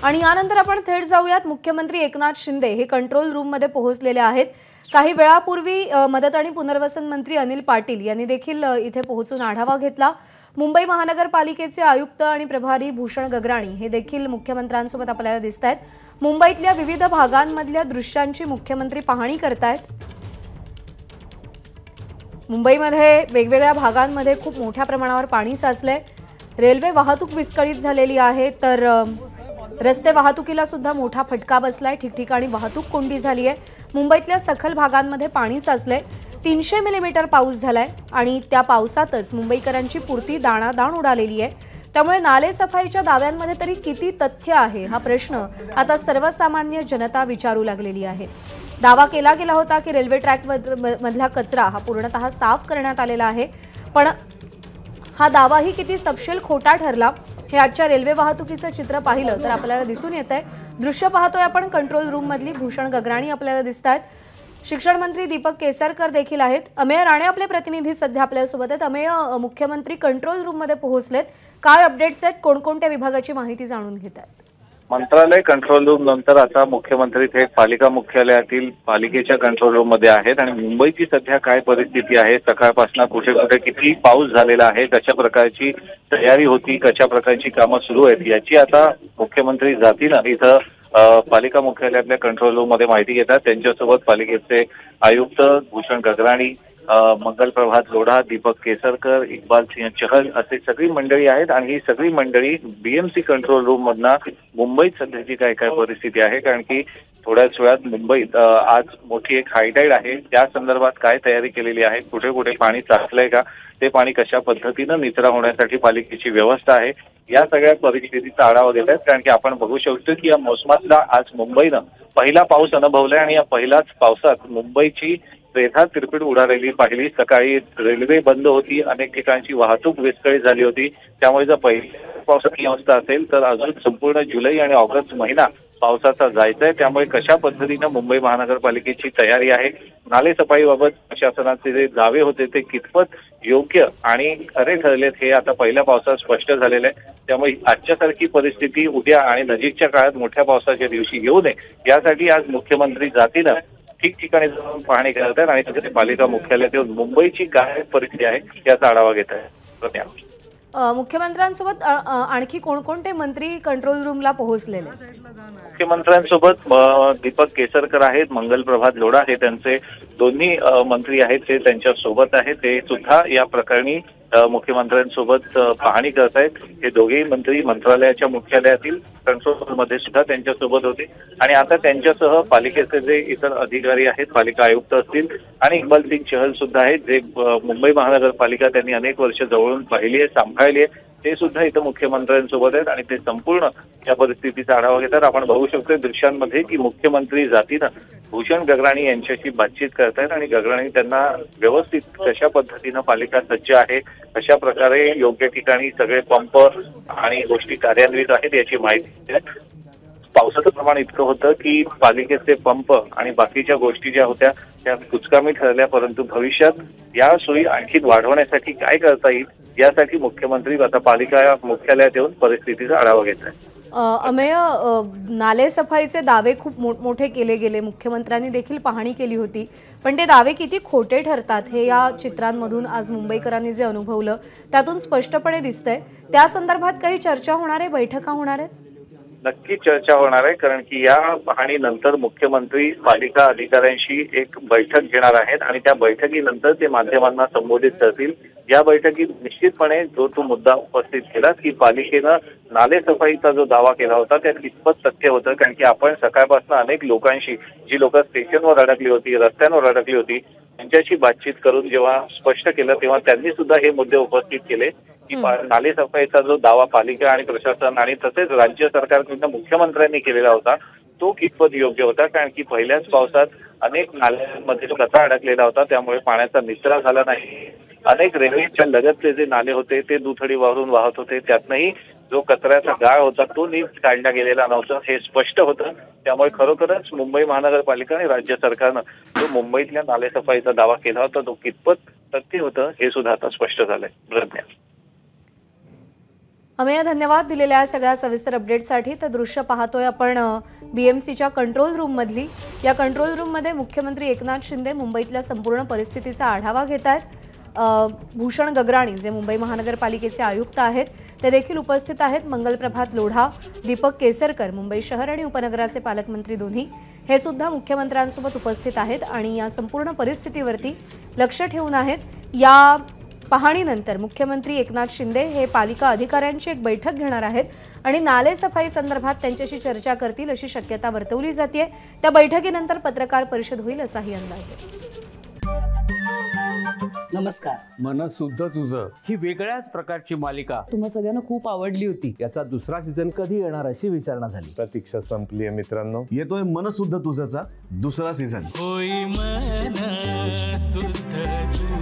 आणि यानंतर आपण थेट जाऊयात मुख्यमंत्री एकनाथ शिंदे हे कंट्रोल रूम मध्ये पोहोचलेले आहेत। काही वेळापूर्वी मदत आणि पुनर्वसन मंत्री अनिल पाटील यांनी देखील इथे पोहोचून आढावा घेतला। मुंबई महानगरपालिकेचे आयुक्त आणि प्रभारी भूषण गगराणी हे देखील मुख्यमंत्र्यांसोबत आपल्याला दिसतायत। मुंबईतल्या विविध भागांमधल्या दृश्यांची मुख्यमंत्री पाहणी करतायत। मुंबईमध्ये वेगवेगळ्या भागांमध्ये खूप मोठ्या प्रमाणावर पाणी साचलंय। रेल्वे वाहतूक विस्कळीत झालेली आहे, तर रस्ते वाहतुकीला सुद्धा मोठा फटका बसलाय। ठिकठिकाणी वाहतूक कोंडी झाली आहे। मुंबईतल्या सखल भागांमध्ये पाणी साचलंय। 300 मिलीमीटर पाऊस झालाय आणि त्या पावसातच मुंबईकरांची पुरती दाणादाण उडालेली आहे। त्यामुळे नाले सफाईच्या दाव्यांमध्ये तरी किती तथ्य आहे हा प्रश्न आता सर्वसामान्य जनता विचारू लागलेली आहे। दावा केला गेला होता की रेल्वे ट्रॅक मधला कचरा हा पूर्णतः साफ करण्यात आलेला आहे, पण हा दावाही किती सपशेल खोटा ठरला हे आजच्या रेल्वे वाहतुकीचं चित्र पाहिलं तर आपल्याला दिसून येतंय। दृश्य पाहतोय आपण कंट्रोल रूम मधली भूषण गगराणी आपल्याला दिसतात। शिक्षण मंत्री दीपक केसरकर देखील आहेत। अमेय राणे आपले प्रतिनिधी सध्या आपल्या सोबत आहेत। अमेय, मुख्यमंत्री कंट्रोल रूम मध्ये पोहोचलेत, काय अपडेट्स आहेत, कोणकोणत्या विभागाची माहिती जाणून घेतात? मंत्रालय कंट्रोल रूम नंतर आता मुख्यमंत्री थेट पालिका मुख्यालयातील पालिकेच्या कंट्रोल रूम मध्ये आहेत आणि मुंबईची सध्या काय परिस्थिती आहे, सकाळपासून कुठे कुठे किती पाऊस झालेला आहे, कशा प्रकारची तयारी होती, कशा प्रकारची कामं सुरू आहेत याची आता मुख्यमंत्री जातीनं इथं पालिका मुख्यालयातल्या कंट्रोल रूम मध्ये माहिती घेतात। त्यांच्यासोबत पालिकेचे आयुक्त भूषण गगराणी, मंगल प्रभात लोढा, दीपक केसरकर, इक्बाल सिंह चहल असे सगळी मंडळी आहेत आणि ही सगळी मंडळी बीएमसी कंट्रोल रूम मधनं मुंबईत सध्याची काय काय परिस्थिती आहे, कारण की थोड्याच वेळात मुंबईत आज मोठी एक हायटाईड आहे, त्या संदर्भात काय तयारी केलेली आहे, कुठे कुठे पाणी साचलंय का, ते पाणी कशा पद्धतीनं निचरा होण्यासाठी पालिकेची व्यवस्था आहे, या सगळ्या परिस्थितीचा आढावा घेत आहेत। कारण की आपण बघू शकतो की या मोसमातला आज मुंबईनं पहिला पाऊस अनुभवलाय आणि या पहिल्याच पावसात मुंबईची त्रेधा तिरपीट उडालेली पाहिली। सकाळी रेल्वे बंद होती, अनेक ठिकाणची वाहतूक विस्कळीत झाली होती। त्यामुळे जर पहिल्या पावसाची अवस्था असेल तर अजून संपूर्ण जुलै आणि ऑगस्ट महिना पावसाचा जायचा आहे। त्यामुळे कशा पद्धतीनं मुंबई महानगरपालिकेची तयारी आहे, नालेसफाईबाबत प्रशासनाचे जे दावे होते ते कितपत योग्य आणि खरे ठरलेत हे आता पहिल्या पावसात स्पष्ट झालेलं आहे। त्यामुळे आजच्यासारखी परिस्थिती उद्या आणि नजीकच्या काळात मोठ्या पावसाच्या दिवशी येऊ नये यासाठी आज मुख्यमंत्री जातीनं ठिकठिकाणी जाऊन पाहणी करत आहेत आणि तिथे पालिका मुख्यालयात येऊन मुंबईची काय परिस्थिती आहे याचा आढावा घेत आहे। मुख्यमंत्र्यांसोबत आणखी कोणकोणते मंत्री कंट्रोल रूमला पोहोचलेले? मुख्यमंत्र्यांसोबत दीपक केसरकर आहेत, मंगल प्रभात लोढा हे त्यांचे दोन्ही मंत्री आहेत, ते त्यांच्या सोबत आहेत। ते सुद्धा या प्रकरणी मुख्यमंत्र्यांसोबत पाहणी करत आहेत। हे दोघेही मंत्री मंत्रालयाच्या मुख्यालयातील कंट्रोल रूम मध्ये सुद्धा त्यांच्यासोबत होते आणि आता त्यांच्यासह पालिकेचे जे इतर अधिकारी आहेत, पालिका आयुक्त असतील आणि इक्बाल सिंह चहल सुद्धा आहेत, जे मुंबई महानगरपालिका त्यांनी अनेक वर्ष जवळून पाहिली आहे, सांभाळली आहे, ते सुद्धा इथं मुख्यमंत्र्यांसोबत आहेत आणि ते संपूर्ण या परिस्थितीचा आढावा घेतात। आपण बघू शकतो दृश्यांमध्ये की मुख्यमंत्री जातीनं भूषण गगराणी यांच्याशी बातचीत करतायत आणि गगराणी त्यांना व्यवस्थित कशा पद्धतीनं पालिका सज्ज आहे, कशा प्रकारे योग्य ठिकाणी सगळे पंप आणि गोष्टी कार्यान्वित आहेत याची माहिती देतात। पावसाचं प्रमाण इतकं होतं की पालिकेचे पंप आणि बाकीच्या गोष्टी ज्या होत्या त्या कुचकामी ठरल्या, परंतु भविष्यात या सोयी आणखी वाढवण्यासाठी काय करता येईल यासाठी मुख्यमंत्री आता पालिका मुख्यालयात येऊन परिस्थितीचा आढावा घेत आहेत। अमेय, नाले सफाईचे दावे खूप मोठमोठे केले गेले, मुख्यमंत्र्यांनी देखील पाहणी केली होती, पण ते दावे किती खोटे ठरतात हे या चित्रांमधून आज मुंबईकरांनी जे अनुभवलं त्यातून स्पष्टपणे दिसतंय। त्या संदर्भात काही चर्चा होणार आहे, बैठका होणार आहेत? नक्की चर्चा होणार आहे, कारण की या पाहणीनंतर मुख्यमंत्री पालिका अधिकाऱ्यांशी एक बैठक घेणार आहेत आणि त्या बैठकीनंतर ते माध्यमांना संबोधित करतील। या बैठकीत निश्चितपणे जो तो मुद्दा उपस्थित केला की पालिकेनं नालेसफाईचा जो दावा केला होता त्यात कितपत तथ्य होतं, कारण की आपण सकाळपासून अनेक लोकांशी, जी लोक स्टेशनवर अडकली होती, रस्त्यांवर अडकली होती, त्यांच्याशी बातचीत करून जेव्हा स्पष्ट केलं तेव्हा त्यांनी सुद्धा हे मुद्दे उपस्थित केले की नालेसफाईचा जो दावा पालिका आणि प्रशासन आणि तसेच राज्य सरकारकडून मुख्यमंत्र्यांनी केलेला होता तो कितपत योग्य होता, कारण की पहिल्याच पावसात अनेक नाल्यांमध्ये कचरा अडकलेला होता, त्यामुळे पाण्याचा निचरा झाला नाही। अनेक रेल्वेच्या लगतचे जे नाले होते ते दुथडी वाहून वाहत होते, त्यातनंही जो कचऱ्याचा गाळ होता तो नीट काढला गेलेला नव्हता हे स्पष्ट होतं। त्यामुळे खरोखरच मुंबई महानगरपालिका आणि राज्य सरकारनं जो मुंबईतल्या नालेसफाईचा दावा केला होता तो कितपत तथ्य होतं हे सुद्धा आता स्पष्ट झालंय। अमेय, धन्यवाद दिलेल्या सगळ्या सविस्तर अपडेटसाठी. तर दृश्य पाहतोय आपण BMCच्या कंट्रोल रूममधली. या कंट्रोल रूममध्ये मुख्यमंत्री एकनाथ शिंदे मुंबईतल्या संपूर्ण परिस्थितीचा आढावा घेत आहेत. भूषण गगराणी जे मुंबई महानगरपालिकेचे आयुक्त आहेत ते देखील उपस्थित आहेत. मंगलप्रभात लोढा, दीपक केसरकर मुंबई शहर आणि उपनगराचे पालकमंत्री दोन्ही हे सुद्धा मुख्यमंत्र्यांसोबत उपस्थित आहेत आणि या संपूर्ण परिस्थितीवरती लक्ष ठेवून आहेत. या पाहणीनंतर मुख्यमंत्री एकनाथ शिंदे हे पालिका अधिकाऱ्यांची एक बैठक घेणार आहेत आणि नाले सफाई संदर्भात त्यांच्याशी चर्चा करतील अशी शक्यता वर्तवली जाते. त्या बैठकीनंतर पत्रकार परिषद होईल असाही अंदाज आहे. नमस्कार. मन सुद्धा तुझं ही वेगळ्याच प्रकारची मालिका तुम्हा सगळ्यांना खूप आवडली होती. याचा दुसरा सीझन कधी येणार अशी विचारणा झाली. प्रतीक्षा संपली आहे मित्रांनो. येतोय मन सुद्धा तुझाचा दुसरा सीझन. होई मन सुद्धा